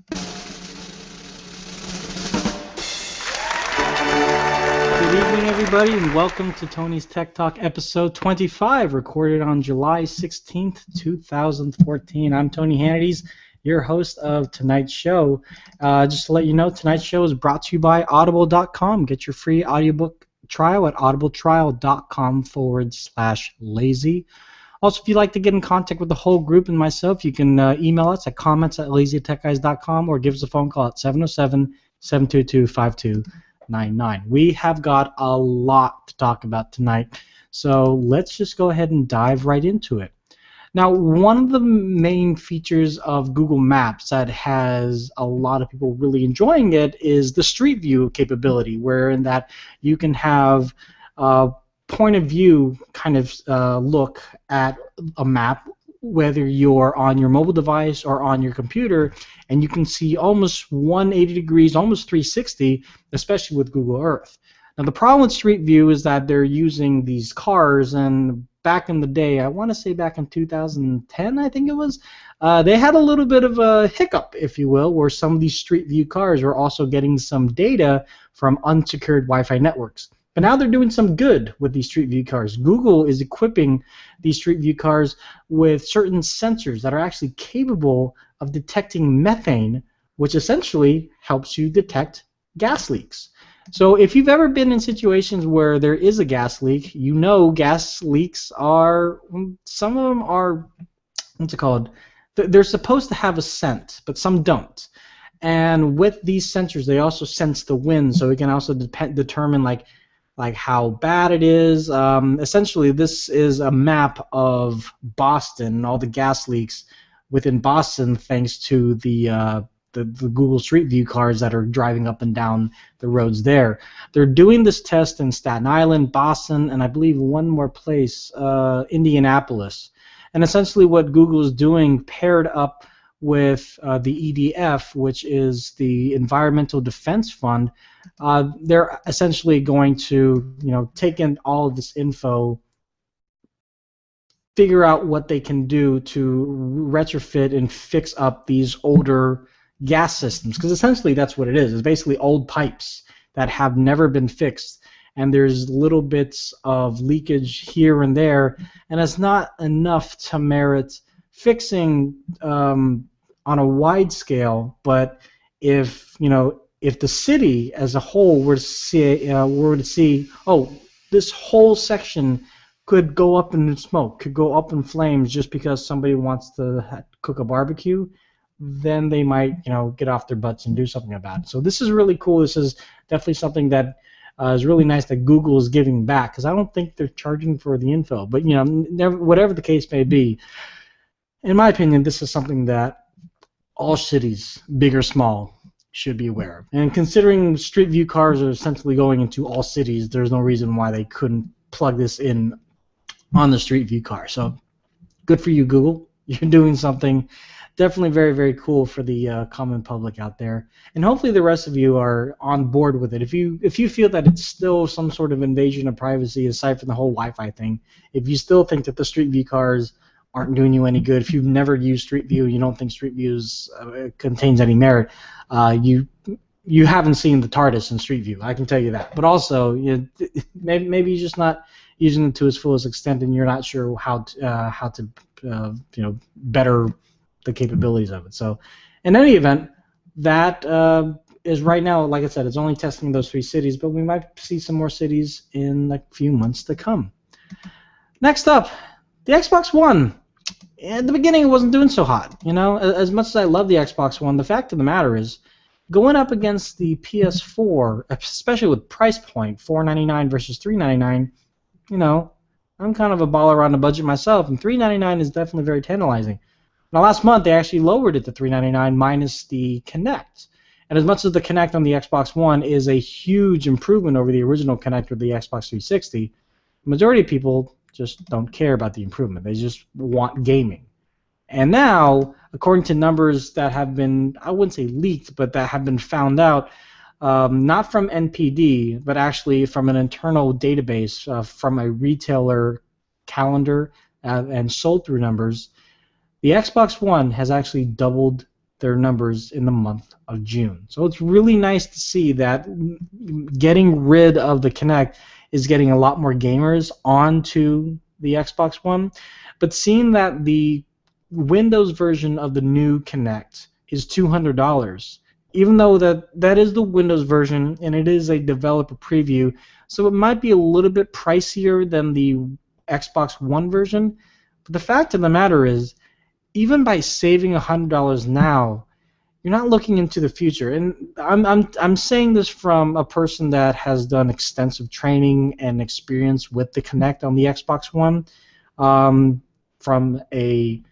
Good evening, everybody, and welcome to Tony's Tech Talk episode 25, recorded on July 16th, 2014. I'm Tony Hannity's, your host of tonight's show. Just to let you know, tonight's show is brought to you by Audible.com. Get your free audiobook trial at audibletrial.com/lazy. Also, if you'd like to get in contact with the whole group and myself, you can email us at comments@lazytechguys.com or give us a phone call at 707-722-5299. We have got a lot to talk about tonight, so let's just go ahead and dive right into it. Now, one of the main features of Google Maps that has a lot of people really enjoying it is the StreetView capability, wherein that you can have point of view kind of look at a map, whether you're on your mobile device or on your computer, and you can see almost 180 degrees, almost 360, especially with Google Earth. Now, the problem with Street View is that they're using these cars, and back in the day, I want to say back in 2010, I think it was, they had a little bit of a hiccup, if you will, where some of these Street View cars were also getting some data from unsecured Wi-Fi networks. But now they're doing some good with these Street View cars. Google is equipping these Street View cars with certain sensors that are actually capable of detecting methane, which essentially helps you detect gas leaks. So if you've ever been in situations where there is a gas leak, you know gas leaks are, some of them are, what's it called? They're supposed to have a scent, but some don't. And with these sensors, they also sense the wind, so it can also determine like how bad it is. Essentially, this is a map of Boston, all the gas leaks within Boston, thanks to the Google Street View cars that are driving up and down the roads there. They're doing this test in Staten Island, Boston, and I believe one more place, Indianapolis. And essentially what Google is doing, paired up with the EDF, which is the Environmental Defense Fund, they're essentially going to, take in all of this info, figure out what they can do to retrofit and fix up these older gas systems, because essentially that's what it is. It's basically old pipes that have never been fixed, and there's little bits of leakage here and there, and it's not enough to merit fixing on a wide scale. But if the city as a whole were to see, oh, this whole section could go up in smoke, could go up in flames just because somebody wants to cook a barbecue, then they might, get off their butts and do something about it. So this is really cool. This is definitely something that is really nice that Google is giving back, because I don't think they're charging for the info. But whatever the case may be, in my opinion, this is something that all cities, big or small, should be aware of. And considering Street View cars are essentially going into all cities, there's no reason why they couldn't plug this in on the Street View car. So good for you, Google. You're doing something definitely very, very cool for the common public out there. And hopefully the rest of you are on board with it. If you feel that it's still some sort of invasion of privacy, aside from the whole Wi-Fi thing, if you still think that the Street View cars aren't doing you any good, if you've never used Street View, you don't think Street View contains any merit, you haven't seen the TARDIS in Street View, I can tell you that. But also, maybe you're just not using it to its fullest extent, and you're not sure how to better the capabilities of it. So, in any event, that is right now, like I said, it's only testing those 3 cities, but we might see some more cities in a few months to come. Next up, the Xbox One. At the beginning, it wasn't doing so hot. As much as I love the Xbox One, the fact of the matter is, going up against the PS4, especially with price point, $499 versus $399, I'm kind of a baller on the budget myself, and $399 is definitely very tantalizing. Now, last month, they actually lowered it to $399 minus the Kinect. And as much as the Kinect on the Xbox One is a huge improvement over the original Kinect with the Xbox 360, the majority of people just don't care about the improvement. They just want gaming. And now, according to numbers that have been, I wouldn't say leaked, but that have been found out, not from NPD, but actually from an internal database from a retailer calendar and sold-through numbers, the Xbox One has actually doubled their numbers in the month of June. So it's really nice to see that getting rid of the Kinect is getting a lot more gamers onto the Xbox One. But seeing that the Windows version of the new Kinect is $200, even though that is the Windows version and it is a developer preview, so it might be a little bit pricier than the Xbox One version. But the fact of the matter is, even by saving $100 now, you're not looking into the future. And I'm saying this from a person that has done extensive training and experience with the Kinect on the Xbox One, from a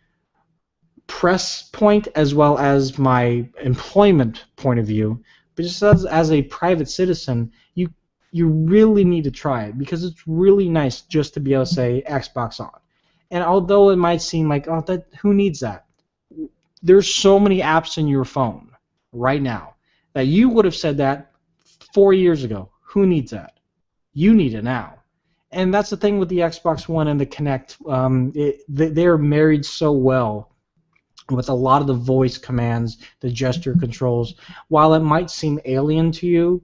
press point as well as my employment point of view. But just as a private citizen, you really need to try it, because it's really nice just to be able to say Xbox on. And although it might seem like, oh, who needs that? There's so many apps in your phone right now that you would have said that 4 years ago. Who needs that? You need it now. And that's the thing with the Xbox One and the Kinect. They're married so well with a lot of the voice commands, the gesture controls. While it might seem alien to you,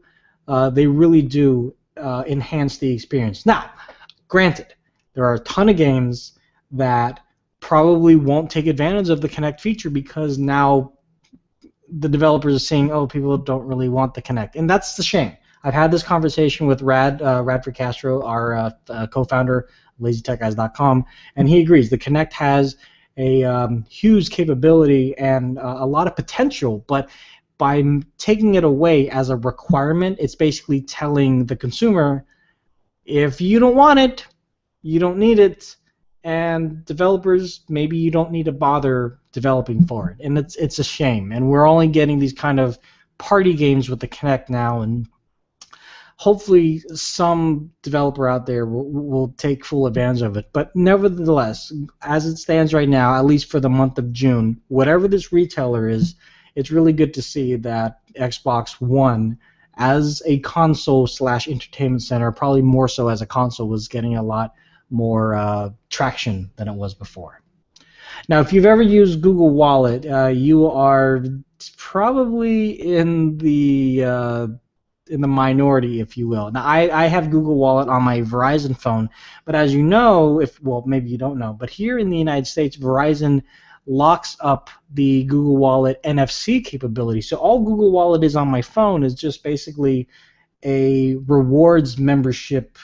they really do enhance the experience. Now, granted, there are a ton of games that probably won't take advantage of the Kinect feature because now the developers are saying, oh, people don't really want the Kinect. And that's the shame. I've had this conversation with Radford Castro, our co-founder of LazyTechGuys.com, and he agrees. The Kinect has a huge capability and a lot of potential, but by taking it away as a requirement, it's basically telling the consumer, if you don't want it, you don't need it, and developers, maybe you don't need to bother developing for it. And it's a shame. And we're only getting these kind of party games with the Kinect now, and hopefully some developer out there will take full advantage of it. But nevertheless, as it stands right now, at least for the month of June, whatever this retailer is, it's really good to see that Xbox One, as a console / entertainment center, probably more so as a console, was getting a lot more traction than it was before. Now, if you've ever used Google Wallet, you are probably in the minority, if you will. Now, I have Google Wallet on my Verizon phone, but as you know, well, maybe you don't know, but here in the United States, Verizon locks up the Google Wallet NFC capability. So all Google Wallet is on my phone is just basically a rewards membership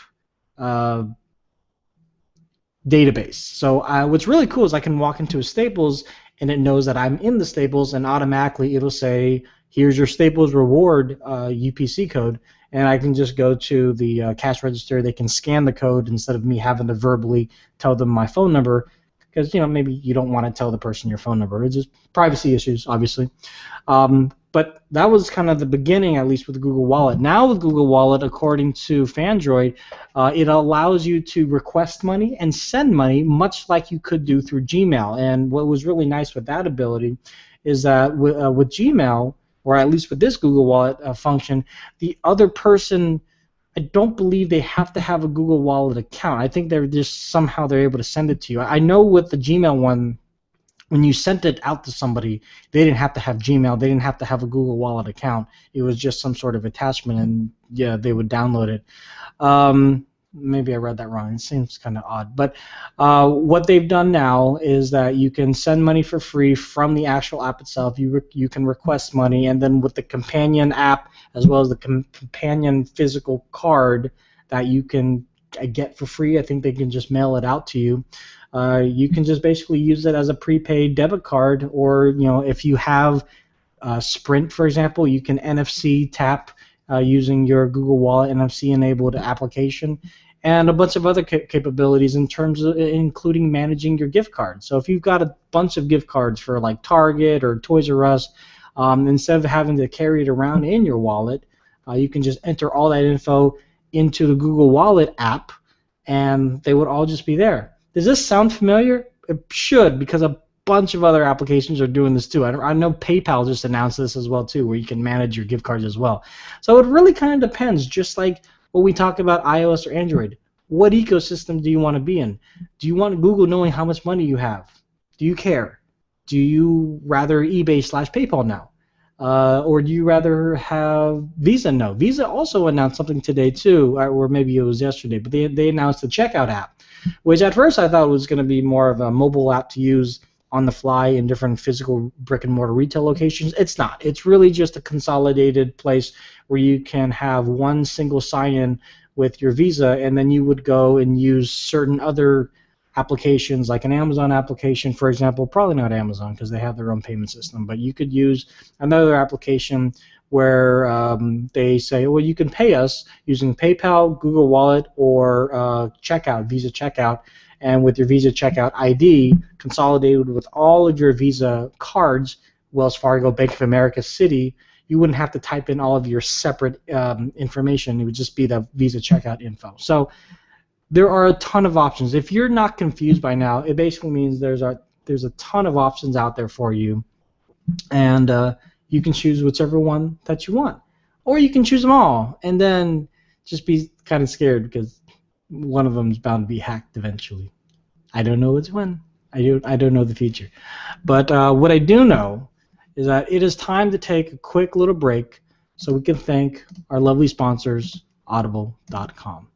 database. So what's really cool is I can walk into a Staples and it knows that I'm in the Staples, and automatically it'll say, here's your Staples reward UPC code, and I can just go to the cash register. They can scan the code instead of me having to verbally tell them my phone number, because maybe you don't want to tell the person your phone number. It's just privacy issues, obviously. But that was kind of the beginning, at least with Google Wallet. Now with Google Wallet, according to Fandroid, it allows you to request money and send money, much like you could do through Gmail. And what was really nice with that ability is that with Gmail, or at least with this Google Wallet function, the other person, I don't believe they have to have a Google Wallet account. I think they're able to send it to you. I know with the Gmail one, when you sent it out to somebody, they didn't have to have Gmail. They didn't have to have a Google Wallet account. It was just some sort of attachment, and yeah, they would download it. Maybe I read that wrong. It seems kind of odd. But what they've done now is that you can send money for free from the actual app itself. You can request money, and then with the companion app as well as the companion physical card that you can get for free, I think they can just mail it out to you. You can just basically use it as a prepaid debit card, or if you have Sprint, for example, you can NFC tap using your Google Wallet NFC-enabled application, and a bunch of other capabilities in terms of including managing your gift cards. So if you've got a bunch of gift cards for like Target or Toys R Us, instead of having to carry it around in your wallet, you can just enter all that info into the Google Wallet app, and they would all just be there. Does this sound familiar? It should, because a bunch of other applications are doing this too. I know PayPal just announced this as well too, where you can manage your gift cards as well. So it really kind of depends, just like when we talk about iOS or Android. What ecosystem do you want to be in? Do you want Google knowing how much money you have? Do you care? Do you rather eBay/PayPal now? Or do you rather have Visa? No. Visa also announced something today too, or maybe it was yesterday, but they announced the checkout app, which at first I thought was going to be more of a mobile app to use on the fly in different physical brick and mortar retail locations. It's not. It's really just a consolidated place where you can have one single sign-in with your Visa, and then you would go and use certain other applications, like an Amazon application, for example. Probably not Amazon because they have their own payment system, but you could use another application where they say, well, you can pay us using PayPal, Google Wallet, or checkout, Visa checkout, and with your Visa checkout ID consolidated with all of your Visa cards, Wells Fargo, Bank of America, Citi, you wouldn't have to type in all of your separate information. It would just be the Visa checkout info. So there are a ton of options. If you're not confused by now, it basically means there's a ton of options out there for you, and you can choose whichever one that you want, or you can choose them all, and then just be kind of scared because one of them is bound to be hacked eventually. I don't know which one. I don't know the future, but what I do know is that it is time to take a quick little break so we can thank our lovely sponsors, Audible.com.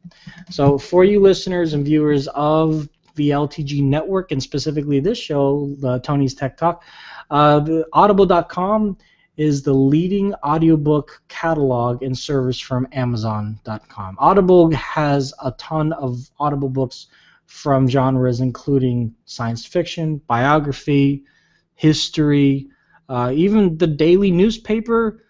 So for you listeners and viewers of the LTG network, and specifically this show, Tony's Tech Talk, the Audible.com is the leading audiobook catalog and service from Amazon.com. Audible has a ton of Audible books from genres including science fiction, biography, history, even the daily newspaper,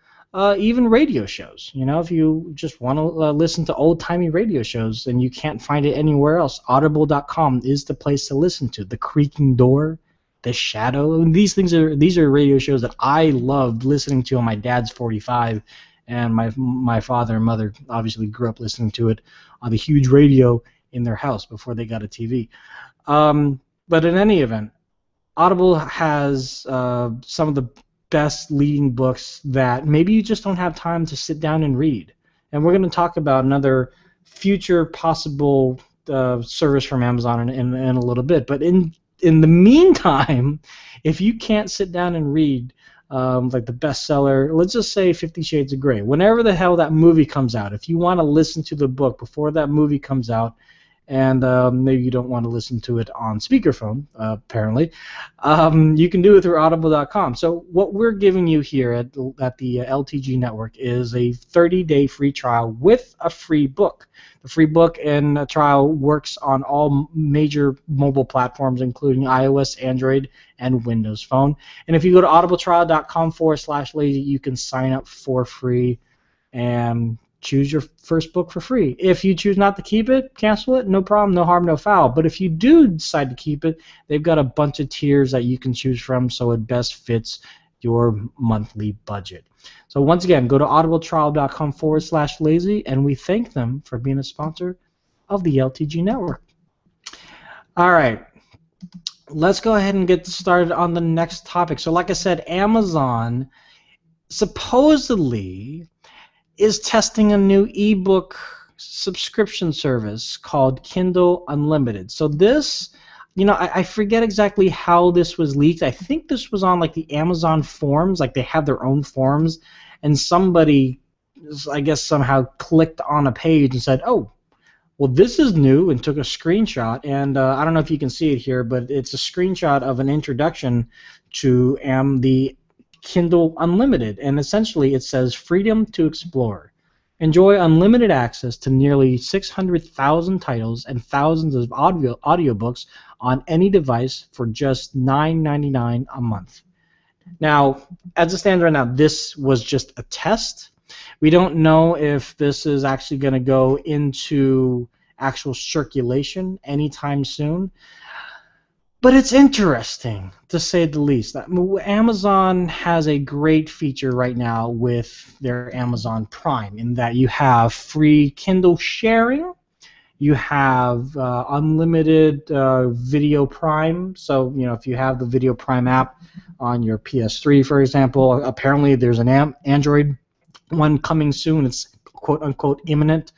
even radio shows. You know, if you just want to listen to old-timey radio shows and you can't find it anywhere else, Audible.com is the place to listen to. The Creaking Door, The Shadow. These are radio shows that I loved listening to on my dad's 45, and my father and mother obviously grew up listening to it on the huge radio in their house before they got a TV. But in any event, Audible has some of the best leading books that maybe you just don't have time to sit down and read. And we're going to talk about another future possible service from Amazon in a little bit. But in the meantime, if you can't sit down and read like the bestseller, let's just say 50 Shades of Grey, whenever the hell that movie comes out, if you want to listen to the book before that movie comes out, and maybe you don't want to listen to it on speakerphone, apparently, you can do it through Audible.com. So what we're giving you here at the LTG Network is a 30-day free trial with a free book. The free book and trial works on all major mobile platforms, including iOS, Android, and Windows Phone. And if you go to audibletrial.com/lazy, you can sign up for free and choose your first book for free. If you choose not to keep it, cancel it, no problem, no harm, no foul. But if you do decide to keep it, they've got a bunch of tiers that you can choose from so it best fits your monthly budget. So once again, go to audibletrial.com/lazy, and we thank them for being a sponsor of the LTG Network. All right, let's go ahead and get started on the next topic. So like I said, Amazon supposedly is testing a new ebook subscription service called Kindle Unlimited. So this, you know, I forget exactly how this was leaked. I think this was on like the Amazon forums, like they have their own forums, and somebody, I guess, somehow clicked on a page and said, oh, well, this is new, and took a screenshot. And I don't know if you can see it here, but it's a screenshot of an introduction to the Kindle Unlimited, and essentially it says freedom to explore. Enjoy unlimited access to nearly 600,000 titles and thousands of audiobooks on any device for just $9.99 a month. Now, as it stands right now, this was just a test. We don't know if this is actually going to go into actual circulation anytime soon. But it's interesting, to say the least. Amazon has a great feature right now with their Amazon Prime, in that you have free Kindle sharing, you have unlimited Video Prime. So, you know, if you have the Video Prime app on your PS3, for example, apparently there's an Android one coming soon. It's quote-unquote imminent.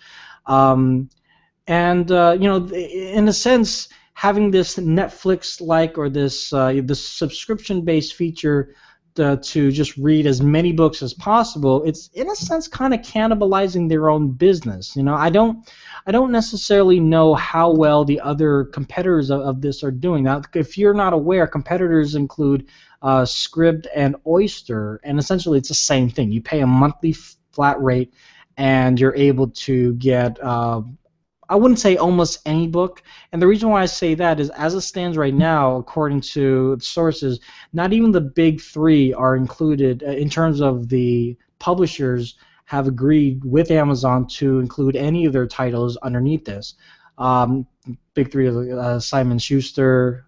You know, in a sense, having this Netflix-like or this subscription-based feature to just read as many books as possible, it's in a sense kind of cannibalizing their own business. I don't necessarily know how well the other competitors of this are doing. Now, if you're not aware, competitors include Scribd and Oyster, and essentially it's the same thing. You pay a monthly flat rate, and you're able to get I wouldn't say almost any book, and the reason why I say that is, as it stands right now, according to sources, not even the big three are included in terms of the publishers have agreed with Amazon to include any of their titles underneath this. Big three are Simon Schuster,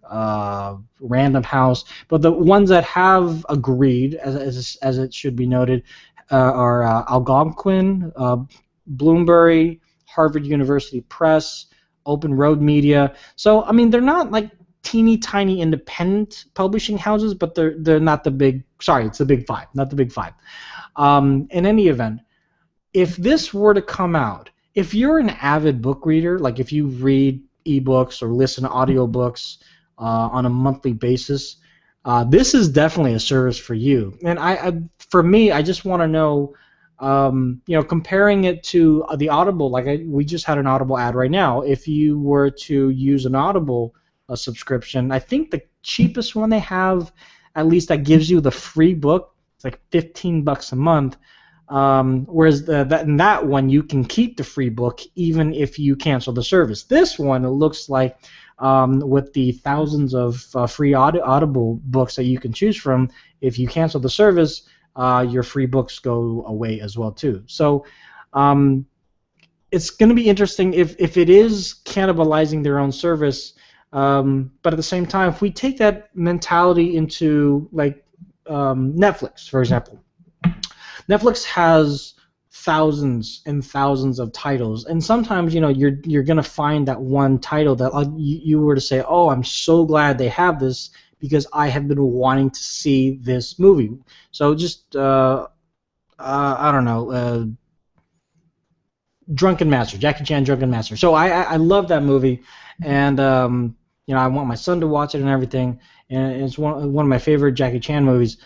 Random House, but the ones that have agreed, as it should be noted, are Algonquin, Bloomsbury, Harvard University Press, Open Road Media. So I mean, they're not like teeny tiny independent publishing houses, but they're not the big. Sorry, it's the big five, not the big five. In any event, if this were to come out, if you're an avid book reader, like if you read ebooks or listen to audiobooks on a monthly basis, this is definitely a service for you. And for me, I just want to know. Comparing it to the Audible, we just had an Audible ad right now. If you were to use an Audible subscription, I think the cheapest one they have, at least that gives you the free book, it's like $15 a month. Whereas in that one, you can keep the free book even if you cancel the service. This one, it looks like, with the thousands of free Audible books that you can choose from, if you cancel the service, your free books go away as well too. So it's going to be interesting if it is cannibalizing their own service. But at the same time, if we take that mentality into Netflix, for example, Netflix has thousands and thousands of titles, and sometimes you're going to find that one title that you were to say, oh, I'm so glad they have this, because I have been wanting to see this movie. So just, I don't know, Drunken Master, Jackie Chan Drunken Master. So I love that movie, and I want my son to watch it and everything, and it's one of my favorite Jackie Chan movies.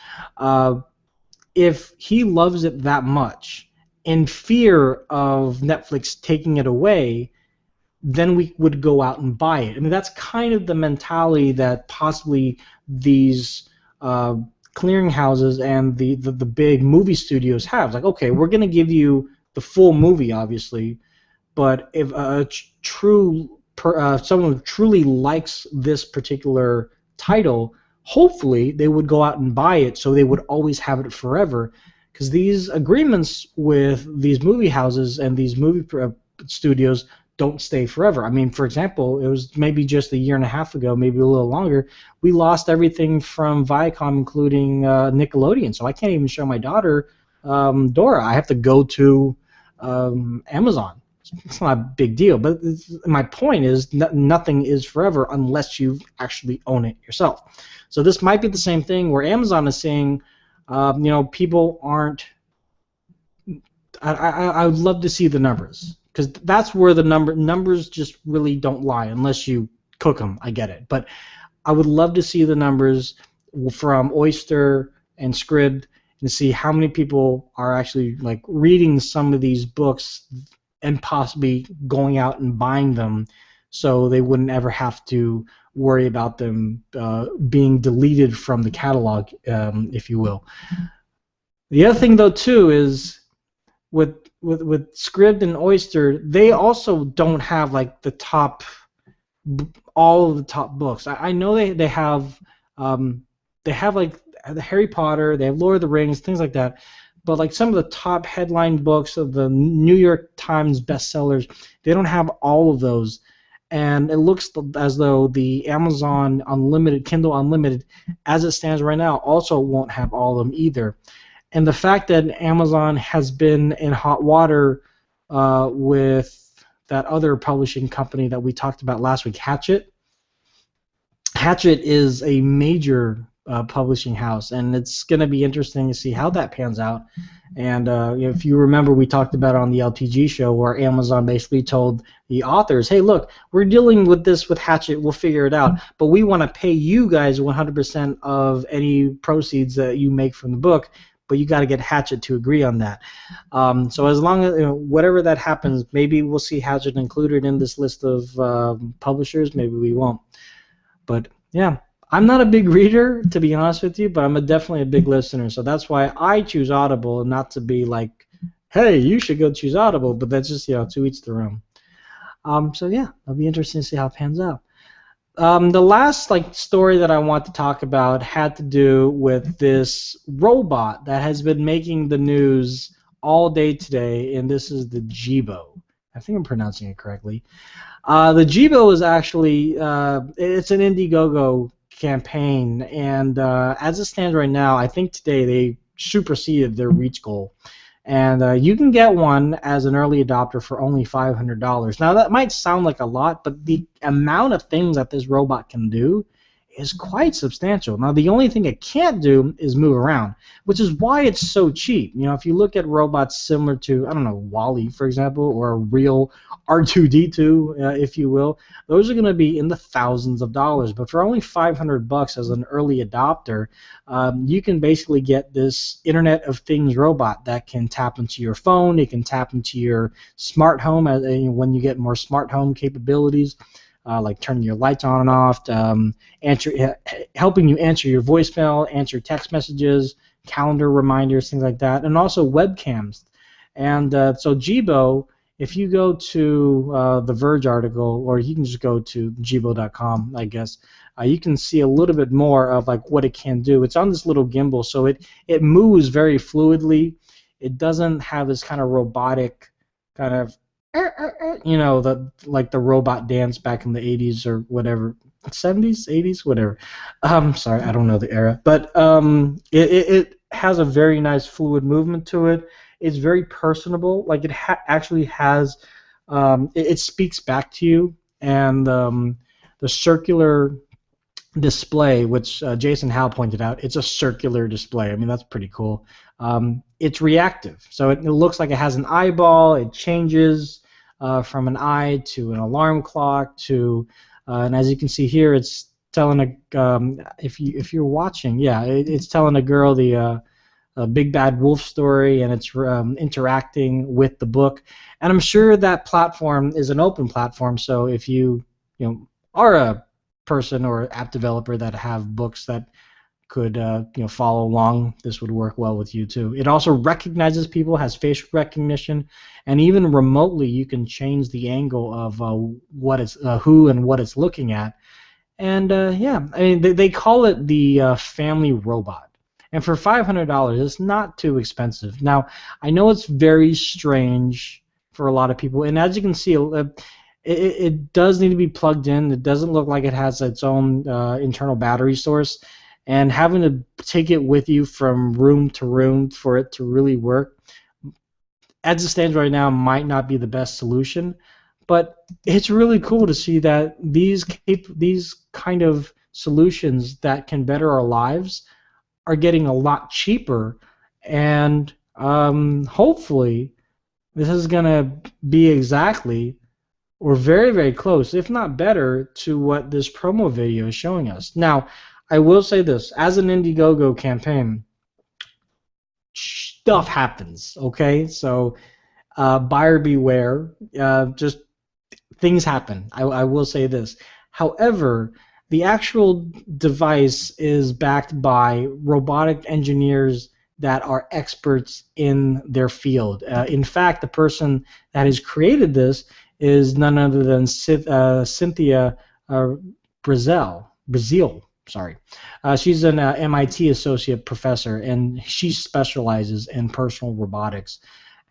If he loves it that much, in fear of Netflix taking it away, then we would go out and buy it. I mean, that's kind of the mentality that possibly these clearinghouses and the big movie studios have. Like, okay, we're going to give you the full movie, obviously, but if someone who truly likes this particular title, hopefully they would go out and buy it, so they would always have it forever. Because these agreements with these movie houses and these movie studios don't stay forever. I mean, for example, it was maybe just a year and a half ago, maybe a little longer, we lost everything from Viacom, including Nickelodeon. So I can't even show my daughter Dora. I have to go to Amazon. It's not a big deal. But my point is nothing is forever unless you actually own it yourself. So this might be the same thing where Amazon is saying, people aren't. I would love to see the numbers, because that's where the numbers just really don't lie unless you cook them. I get it, but I would love to see the numbers from Oyster and Scribd and see how many people are actually reading some of these books and possibly going out and buying them, so they wouldn't ever have to worry about them being deleted from the catalog, if you will. The other thing, though, too, is with Scribd and Oyster, they also don't have the top, all of the top books. I know they have the Harry Potter, they have Lord of the Rings, things like that. But some of the top headline books of the New York Times bestsellers, they don't have all of those. And it looks as though the Amazon Unlimited, Kindle Unlimited, as it stands right now, also won't have all of them either. And the fact that Amazon has been in hot water with that other publishing company that we talked about last week, Hachette. Hachette is a major publishing house, and it's going to be interesting to see how that pans out. And if you remember, we talked about it on the LTG show where Amazon basically told the authors, hey, look, we're dealing with this with Hatchet, we'll figure it out, but we want to pay you guys 100% of any proceeds that you make from the book, but you got to get Hatchet to agree on that. So as long as, whatever that happens, maybe we'll see Hatchet included in this list of publishers, maybe we won't. But yeah, I'm not a big reader, to be honest with you, but I'm definitely a big listener. So that's why I choose Audible, and not to be like, hey, you should go choose Audible. But that's just, to each their own. So yeah, it'll be interesting to see how it pans out. The last story that I want to talk about had to do with this robot that has been making the news all day today, and this is the GBow. I think I'm pronouncing it correctly. The GBow is actually it's an Indiegogo campaign, and as it stands right now, I think today they superseded their reach goal, and you can get one as an early adopter for only $500. Now that might sound like a lot, but the amount of things that this robot can do is quite substantial. Now the only thing it can't do is move around, which is why it's so cheap. If you look at robots similar to, I don't know, Wall-E, for example, or a real R2-D2, if you will, those are going to be in the thousands of dollars. But for only $500 as an early adopter, you can basically get this Internet of Things robot that can tap into your phone. It can tap into your smart home when you get more smart home capabilities. Like turning your lights on and off, helping you answer your voicemail, answer text messages, calendar reminders, things like that, and also webcams. And so GBow, if you go to the Verge article, or you can just go to GBow.com, I guess, you can see a little bit more of what it can do. It's on this little gimbal, so it moves very fluidly. It doesn't have this kind of robotic kind of the robot dance back in the 80s or whatever, 70s, 80s, whatever. Sorry, I don't know the era, but it has a very nice fluid movement to it. It's very personable. It actually has, it speaks back to you, and the circular display, which Jason Howe pointed out, it's a circular display. I mean, that's pretty cool. It's reactive, so it looks like it has an eyeball. It changes from an eye to an alarm clock to, and as you can see here, it's telling if you're watching, it's telling a girl the Big Bad Wolf story, and it's interacting with the book. And I'm sure that platform is an open platform, so if you are a person or app developer that have books that could follow along, this would work well with you too. It also recognizes people, has facial recognition, and even remotely you can change the angle of who and what it's looking at. And I mean, they call it the family robot. And for $500, it's not too expensive. Now, I know it's very strange for a lot of people, and as you can see, it does need to be plugged in. It doesn't look like it has its own internal battery source. And having to take it with you from room to room for it to really work, as it stands right now, might not be the best solution. But it's really cool to see that these kind of solutions that can better our lives are getting a lot cheaper. And hopefully this is going to be exactly or very, very close, if not better, to what this promo video is showing us. Now, I will say this, as an Indiegogo campaign, stuff happens, okay? So buyer beware, just things happen. I will say this. However, the actual device is backed by robotic engineers that are experts in their field. In fact, the person that has created this is none other than Cynthia Brazil. Sorry. She's an MIT associate professor, and she specializes in personal robotics.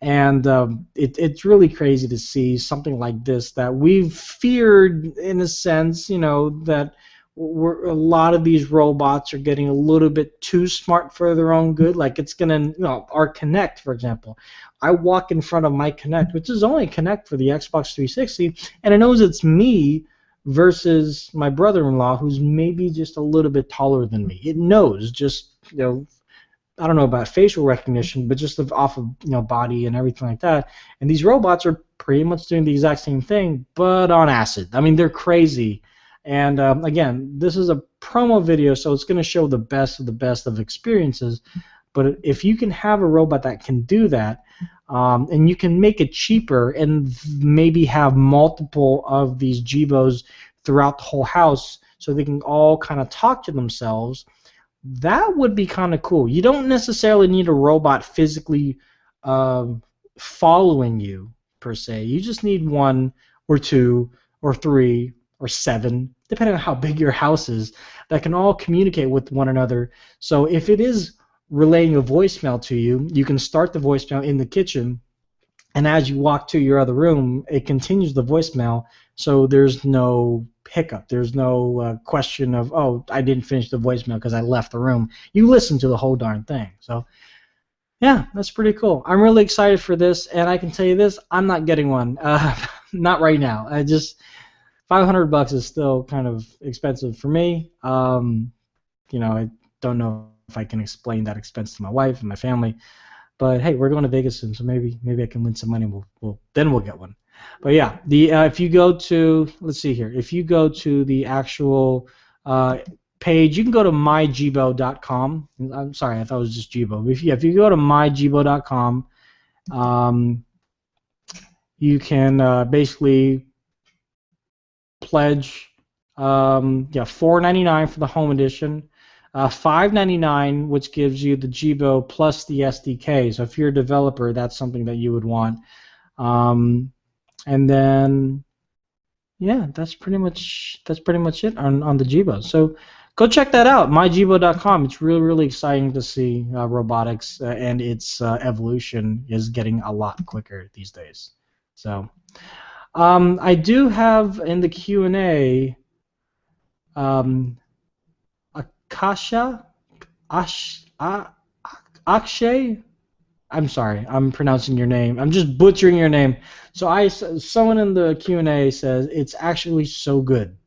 And it's really crazy to see something like this that we've feared, in a sense, that a lot of these robots are getting a little bit too smart for their own good. Like it's going to, our Kinect, for example. I walk in front of my Kinect, which is only a Kinect for the Xbox 360, and it knows it's me, versus my brother-in-law, who's maybe just a little bit taller than me. It knows, just, I don't know about facial recognition, but just off of body and everything like that. And these robots are pretty much doing the exact same thing, but on acid. I mean, they're crazy. And again, this is a promo video, so it's going to show the best of experiences. But if you can have a robot that can do that, and you can make it cheaper and maybe have multiple of these GBows throughout the whole house so they can all kind of talk to themselves, that would be kind of cool. You don't necessarily need a robot physically following you, per se. You just need one or two or three or seven, depending on how big your house is, that can all communicate with one another. So if it is relaying a voicemail to you, you can start the voicemail in the kitchen, and as you walk to your other room, it continues the voicemail, so there's no hiccup. There's no question of, oh, I didn't finish the voicemail because I left the room. You listen to the whole darn thing. So yeah, that's pretty cool. I'm really excited for this, and I can tell you this, I'm not getting one. Not right now. I just $500 is still kind of expensive for me. I don't know if I can explain that expense to my wife and my family, but hey, we're going to Vegas soon, so maybe I can win some money. Then we'll get one. But yeah, if you go to, let's see here, if you go to the actual page, you can go to mygbow.com. I'm sorry, I thought it was just GBow. If you go to mygbow.com, you can basically pledge $4.99 for the home edition, $5.99, which gives you the GBow plus the SDK. So if you're a developer, that's something that you would want. And then yeah, that's pretty much it on the GBow. So go check that out, mygbow.com. It's really exciting to see robotics and its evolution is getting a lot quicker these days. So I do have in the Q&A Akshay. I'm sorry, I'm pronouncing your name. I'm just butchering your name. So someone in the Q&A says it's actually so good.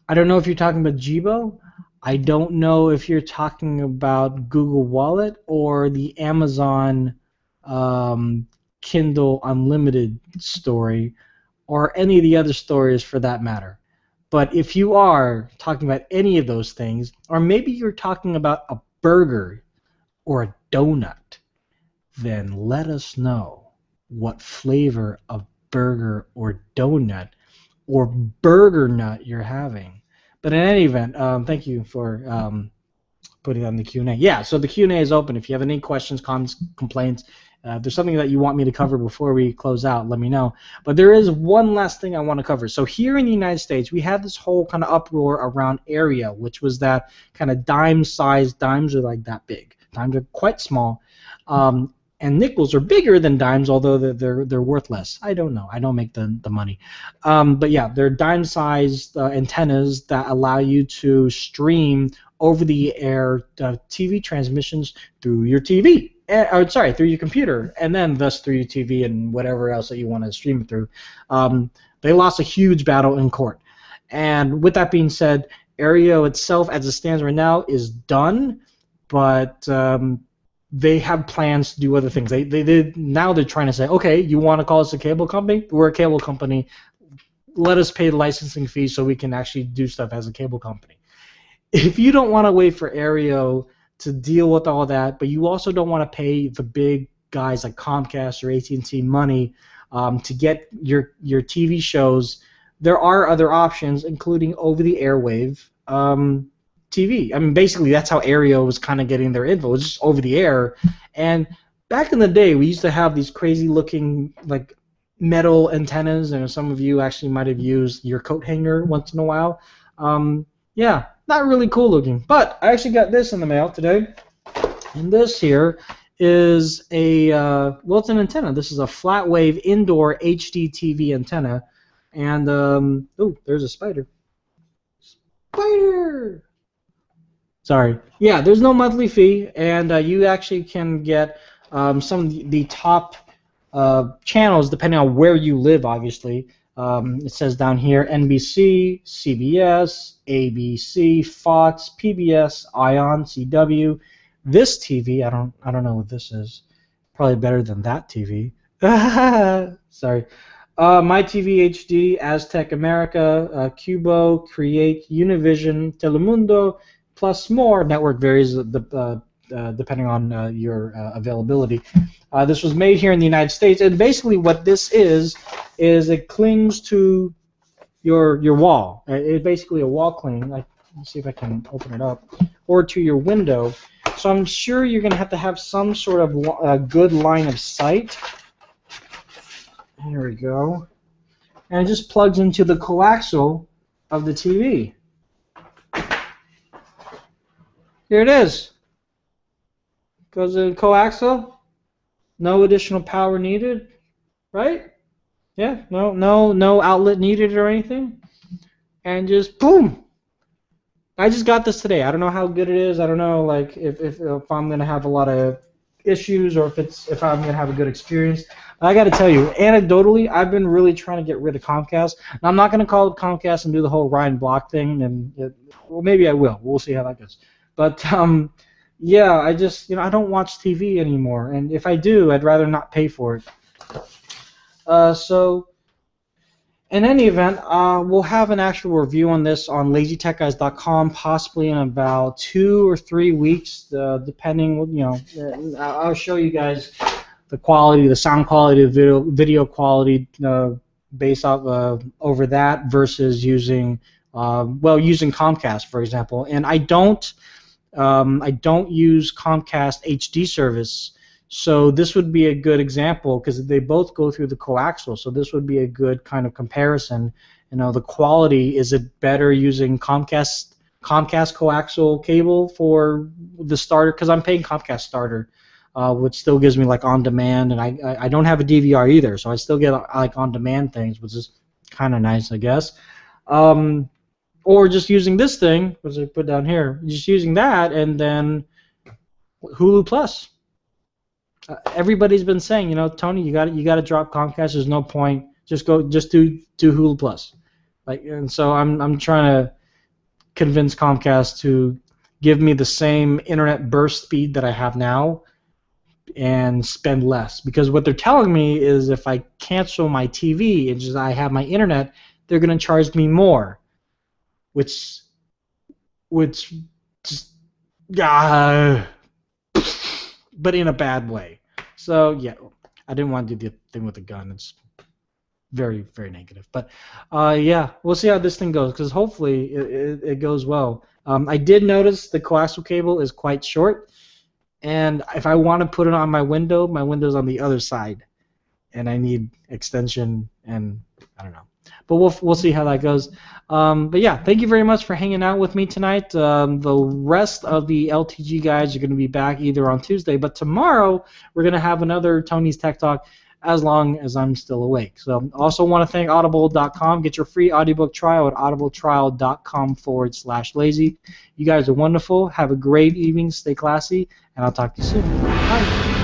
I don't know if you're talking about GBow. I don't know if you're talking about Google Wallet or the Amazon Kindle Unlimited story, or any of the other stories for that matter. But if you are talking about any of those things, or maybe you're talking about a burger or a donut, then let us know what flavor of burger or donut or burger nut you're having. But in any event, thank you for putting on the Q&A. Yeah, so the Q&A is open. If you have any questions, comments, complaints, if there's something that you want me to cover before we close out, let me know. But there is one last thing I want to cover. So here in the United States, we had this whole kind of uproar around area, which was that kind of dime-sized. Dimes are like that big. Dimes are quite small. And nickels are bigger than dimes, although they're worth less. I don't know. I don't make the money. But yeah, they're dime-sized antennas that allow you to stream over-the-air TV transmissions through your TV. Through your computer, and then thus through your TV and whatever else that you want to stream it through. They lost a huge battle in court. And with that being said, Aereo itself, as it stands right now, is done, but they have plans to do other things. Now they're trying to say, okay, you want to call us a cable company? We're a cable company. Let us pay the licensing fee so we can actually do stuff as a cable company. If you don't want to wait for Aereo to deal with all that, but you also don't want to pay the big guys like Comcast or AT&T money to get your TV shows, there are other options, including over-the-airwave TV. I mean, basically, that's how Aereo was kind of getting their info. It was just over the air. And back in the day, we used to have these crazy-looking, like, metal antennas, and some of you actually might have used your coat hanger once in a while. Yeah, not really cool looking. But I actually got this in the mail today. And this here is a Wilton Antenna. This is a flat wave indoor HD TV antenna. And, oh, there's a spider. Spider! Sorry. Yeah, there's no monthly fee, and you actually can get some of the top channels, depending on where you live, obviously. It says down here NBC, CBS, ABC, Fox, PBS, ION, CW. This TV, I don't know what this is. Probably better than that TV. Sorry. My TV HD, Aztec America, GBow, Create, Univision, Telemundo, plus more. Network varies depending on your availability. This was made here in the United States, and basically what this is it clings to your wall. It's basically a wall cling. Let me see if I can open it up, or to your window. So I'm sure you're going to have some sort of good line of sight. Here we go. And it just plugs into the coaxial of the TV. Here it is. Goes in coaxial. No additional power needed, right? Yeah, no outlet needed or anything. And just boom. I just got this today. I don't know how good it is. I don't know like if I'm gonna have a lot of issues or if I'm gonna have a good experience. I got to tell you, anecdotally, I've been really trying to get rid of Comcast. And I'm not gonna call it Comcast and do the whole Ryan Block thing, and well, maybe I will. We'll see how that goes. But yeah, I just I don't watch TV anymore, and if I do, I'd rather not pay for it. So. In any event, we'll have an actual review on this on LazyTechGuys.com, possibly in about 2 or 3 weeks, depending. I'll show you guys the quality, the sound quality, the video quality, based off over that versus using Comcast, for example. And I don't use Comcast HD service. So this would be a good example because they both go through the coaxial. So this would be a good kind of comparison. The quality, is it better using Comcast coaxial cable for the starter? Because I'm paying Comcast starter, which still gives me like on demand, and I don't have a DVR either, so I still get like on demand things, which is kind of nice, I guess. Or just using this thing, which I put down here, just using that, and then Hulu Plus. Everybody's been saying, Tony, you got to drop Comcast. There's no point. Just do Hulu Plus. And so I'm trying to convince Comcast to give me the same internet burst speed that I have now and spend less. Because what they're telling me is if I cancel my TV and just I have my internet, they're going to charge me more, which just but in a bad way. So yeah, I didn't want to do the thing with the gun. It's very, very negative. But yeah, we'll see how this thing goes because hopefully it goes well. I did notice the coaxial cable is quite short, and if I want to put it on my window's on the other side, and I need extension, and I don't know. But we'll see how that goes. But yeah, thank you very much for hanging out with me tonight. The rest of the LTG guys are going to be back either on Tuesday, but tomorrow we're going to have another Tony's Tech Talk as long as I'm still awake. So also want to thank Audible.com. Get your free audiobook trial at audibletrial.com/lazy. You guys are wonderful. Have a great evening. Stay classy, and I'll talk to you soon. Bye.